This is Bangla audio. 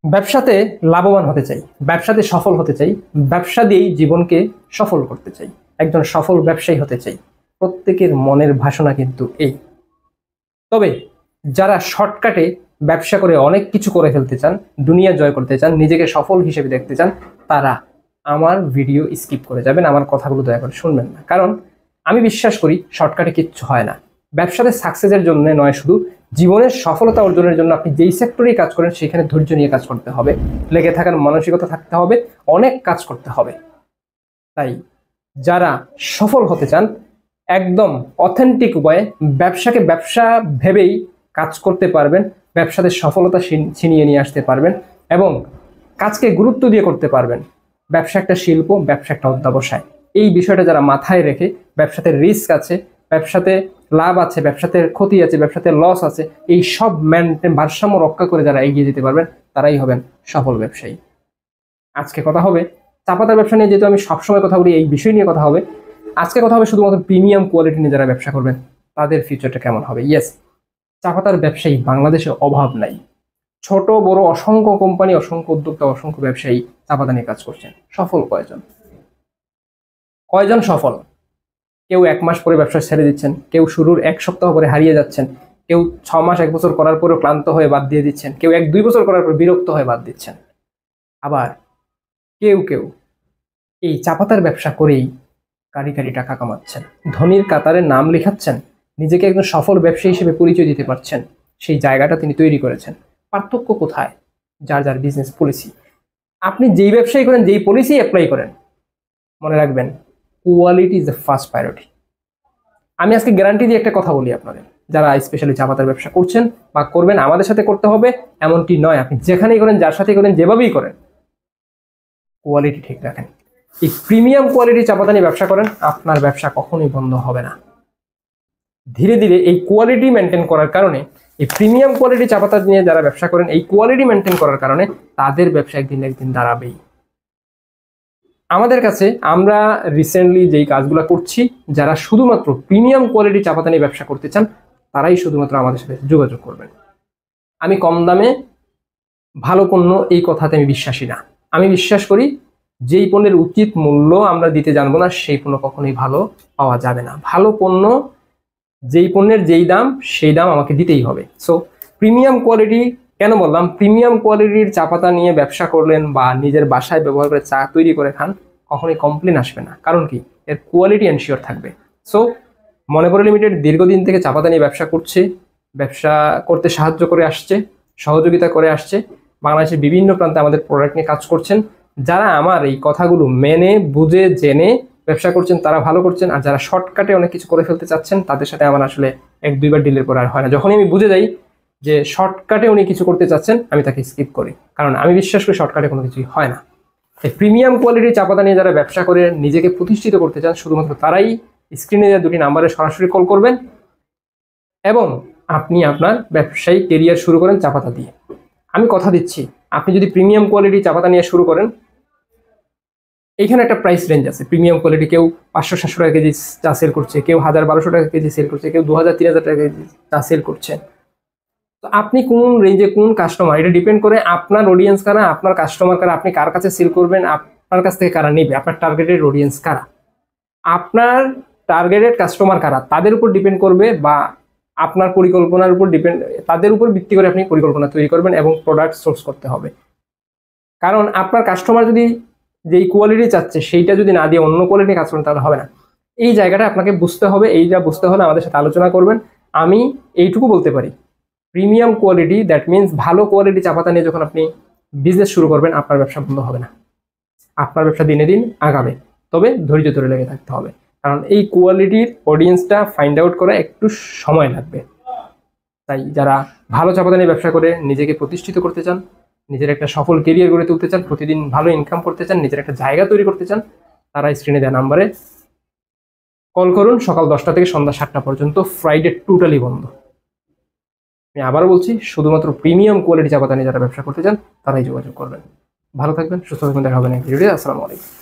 ব্যবসাতে লাভবান হতে চাই, ব্যবসাতে সফল হতে চাই, ব্যবসা দিয়েই জীবনকে সফল করতে চাই, একজন সফল ব্যবসায়ী হতে চাই। প্রত্যেকের মনের বাসনা কিন্তু এই। তবে যারা শর্টকাটে ব্যবসা করে অনেক কিছু করে ফেলতে চান, দুনিয়া জয় করতে চান, নিজেকে সফল হিসেবে দেখতে চান, তারা আমার ভিডিও স্কিপ করে যাবেন, আমার কথাগুলো দয়া করে শুনবেন না। কারণ আমি বিশ্বাস করি শর্টকাটে কিচ্ছু হয় না। ব্যবসাতে সাকসেসের জন্য নয়, শুধু জীবনের সফলতা অর্জনের জন্য আপনি যেই সেক্টরেই কাজ করেন সেখানে ধৈর্য নিয়ে কাজ করতে হবে, লেগে থাকার মানসিকতা থাকতে হবে, অনেক কাজ করতে হবে। তাই যারা সফল হতে চান একদম অথেন্টিক উপায়ে ব্যবসাকে ব্যবসা ভেবেই কাজ করতে পারবেন, ব্যবসাতে সফলতা ছিনিয়ে নিয়ে আসতে পারবেন এবং কাজকে গুরুত্ব দিয়ে করতে পারবেন। ব্যবসা একটা শিল্প, ব্যবসা একটা অধ্যবসায়। এই বিষয়টা যারা মাথায় রেখে ব্যবসাতে রিস্ক আছে, ব্যবসাতে লাভ আছে, ব্যবসাতে ক্ষতি আছে, ব্যবসাতে লস আছে, এই সব ভারসাম্য রক্ষা করে যারা এগিয়ে যেতে পারবেন তারাই হবেন সফল ব্যবসায়ী। আজকে কথা হবে চা পাতার ব্যবসা নিয়ে, যেহেতু আমি সবসময় কথা বলি এই বিষয় নিয়ে কথা হবে। আজকে কথা হবে শুধুমাত্র প্রিমিয়াম কোয়ালিটি নিয়ে যারা ব্যবসা করবেন তাদের ফিউচারটা কেমন হবে। ইয়েস, চা পাতার ব্যবসায়ী বাংলাদেশে অভাব নাই। ছোট বড় অসংখ্য কোম্পানি, অসংখ্য উদ্যোক্তা, অসংখ্য ব্যবসায়ী চা পাতা নিয়ে কাজ করছেন। সফল কয়জন? কয়জন সফল? কেউ 1 মাস পরে ব্যবসা ছেড়ে দিচ্ছেন, কেউ শুরুর 1 সপ্তাহ পরে হারিয়ে যাচ্ছেন, কেউ 6 মাস 1 বছর করার পরেও ক্লান্ত হয়ে বাদ দিয়ে দিচ্ছেন, কেউ 1-2 বছর করার পর বিরক্ত হয়ে বাদ দিচ্ছেন। আবার কেউ কেউ এই চা পাতার ব্যবসা করেই কারি কারি টাকা কামাচ্ছেন, ধনীর কাতারে নাম লেখাচ্ছেন, নিজেকে একজন সফল ব্যবসায়ী হিসেবে পরিচয় দিতে পারছেন। সেই জায়গাটা তিনি তৈরি করেছেন। পার্থক্য কোথায়? যার যার বিজনেস পলিসি। আপনি যেই ব্যবসায়ী করেন, যেই পলিসি অ্যাপ্লাই করেন, মনে রাখবেন quality is the first priority. আমি আজকে গ্যারান্টি দিয়ে একটা কথা বলি আপনাদের, যারা স্পেশালি চা পাতার ব্যবসা করছেন বা করবেন, আমাদের সাথে করতে হবে এমনটি নয়। আপনি যেখানেই করেন, যার সাথেই করেন, যেভাবেই করেন, কোয়ালিটি ঠিক রাখেন। এই প্রিমিয়াম কোয়ালিটি চা পাতা নিয়ে ব্যবসা করেন, আপনার ব্যবসা কখনোই বন্ধ হবে না। ধীরে ধীরে এই কোয়ালিটি মেনটেন করার কারণে, এই প্রিমিয়াম কোয়ালিটি চা পাতা নিয়ে যারা ব্যবসা করেন, এই কোয়ালিটি মেনটেন করার কারণে তাদের ব্যবসা একদিন একদিন দাঁড়াবেই। আমাদের কাছে আমরা রিসেন্টলি যেই কাজগুলো করছি, যারা শুধুমাত্র প্রিমিয়াম কোয়ালিটি চা পাতা নিয়ে ব্যবসা করতে চান তারাই শুধুমাত্র আমাদের সাথে যোগাযোগ করবেন। আমি কম দামে ভালো পণ্য, এই কথাতে আমি বিশ্বাসী না। আমি বিশ্বাস করি যেই পণ্যের উচিত মূল্য আমরা দিতে জানবো না, সেই পণ্য কখনোই ভালো পাওয়া যাবে না। ভালো পণ্য, যেই পণ্যের যেই দাম সেই দাম আমাকে দিতেই হবে। সো প্রিমিয়াম কোয়ালিটি কেন বললাম? প্রিমিয়াম কোয়ালিটির চা পাতা নিয়ে ব্যবসা করলেন বা নিজের বাসায় ব্যবহার করে চা তৈরি করে খান, কখনোই কমপ্লেন আসবে না। কারণ কি? এর কোয়ালিটি এনশিওর থাকবে। সো মনেপড়ে লিমিটেড দীর্ঘদিন থেকে চা পাতা নিয়ে ব্যবসা করছে, ব্যবসা করতে সাহায্য করে আসছে, সহযোগিতা করে আসছে। বাংলাদেশের বিভিন্ন প্রান্তে আমাদের প্রোডাক্ট নিয়ে কাজ করছেন। যারা আমার এই কথাগুলো মেনে বুঝে জেনে ব্যবসা করছেন তারা ভালো করছেন, আর যারা শর্টকাটে অনেক কিছু করে ফেলতে চাচ্ছেন তাদের সাথে আমার আসলে 1-2 বার ডিলের পর আর হয় না। যখনই আমি বুঝে যাই যে শর্টকাটে উনি কিছু করতে চাচ্ছেন, আমি তাকে স্কিপ করি, কারণ আমি বিশ্বাস করি শর্টকাটে কোনো কিছুই হয় না। এই প্রিমিয়াম কোয়ালিটির চা পাতা নিয়ে যারা ব্যবসা করে নিজেকে প্রতিষ্ঠিত করতে চান, শুধুমাত্র তারাই স্ক্রিনে দেওয়া 2টি নাম্বারে সরাসরি কল করবেন এবং আপনি আপনার ব্যবসায়িক কেরিয়ার শুরু করেন চা পাতা দিয়ে। আমি কথা দিচ্ছি, আপনি যদি প্রিমিয়াম কোয়ালিটি চা পাতা নিয়ে শুরু করেন, এইখানে একটা প্রাইস রেঞ্জ আছে। প্রিমিয়াম কোয়ালিটি কেউ 500-700 টাকা কেজি চা সেল করছে, কেউ 1000-1200 টাকা কেজি সেল করছে, কেউ 2000-3000 টাকা কেজি চা সেল করছে। তো আপনি কোন রেঞ্জে কোন কাস্টমার, এটা ডিপেন্ড করে আপনার অডিয়েন্স কারা, আপনার কাস্টমার কারা, আপনি কার কাছে সেল করবেন, আপনার কাছ থেকে কারা নেবে, আপনার টার্গেটেড অডিয়েন্স কারা, আপনার টার্গেটেড কাস্টমার কারা, তাদের উপর ডিপেন্ড করবে, বা আপনার পরিকল্পনার উপর ডিপেন্ড, তাদের উপর ভিত্তি করে আপনি পরিকল্পনা তৈরি করবেন এবং প্রোডাক্ট সোর্স করতে হবে। কারণ আপনার কাস্টমার যদি যেই কোয়ালিটি চাচ্ছে সেইটা যদি না দিয়ে অন্য কোয়ালিটি কাজ করেন তাহলে হবে না। এই জায়গাটা আপনাকে বুঝতে হবে। এইটা বুঝতে হলে আমাদের সাথে আলোচনা করবেন। আমি এইটুকু বলতে পারি, প্রিমিয়াম কোয়ালিটি, দ্যাট মিনস ভালো কোয়ালিটি চা পাতা নিয়ে যখন আপনি বিজনেস শুরু করবেন, আপনার ব্যবসা বন্ধ হবে না, আপনার ব্যবসা দিনে দিন আগাবে। তবে ধৈর্য ধরে লেগে থাকতে হবে, কারণ এই কোয়ালিটির অডিয়েন্সটা ফাইন্ড আউট করা একটু সময় লাগবে। তাই যারা ভালো চা পাতা নিয়ে ব্যবসা করে নিজেকে প্রতিষ্ঠিত করতে চান, নিজের একটা সফল কেরিয়ার গড়ে তুলতে চান, প্রতিদিন ভালো ইনকাম করতে চান, নিজের একটা জায়গা তৈরি করতে চান, তারা স্ক্রিনে দেওয়া নাম্বারে কল করুন। সকাল 10টা থেকে সন্ধ্যা 7টা পর্যন্ত, ফ্রাইডে টোটালি বন্ধ। আমি আবারও বলছি, শুধুমাত্র প্রিমিয়াম কোয়ালিটি চা পাতা নিয়ে যারা ব্যবসা করতে চান তারাই যোগাযোগ করবেন। ভালো থাকবেন, সুস্থ থাকবেন, দেখা হবে নেক্সট ভিডিওতে। আসসালামু আলাইকুম।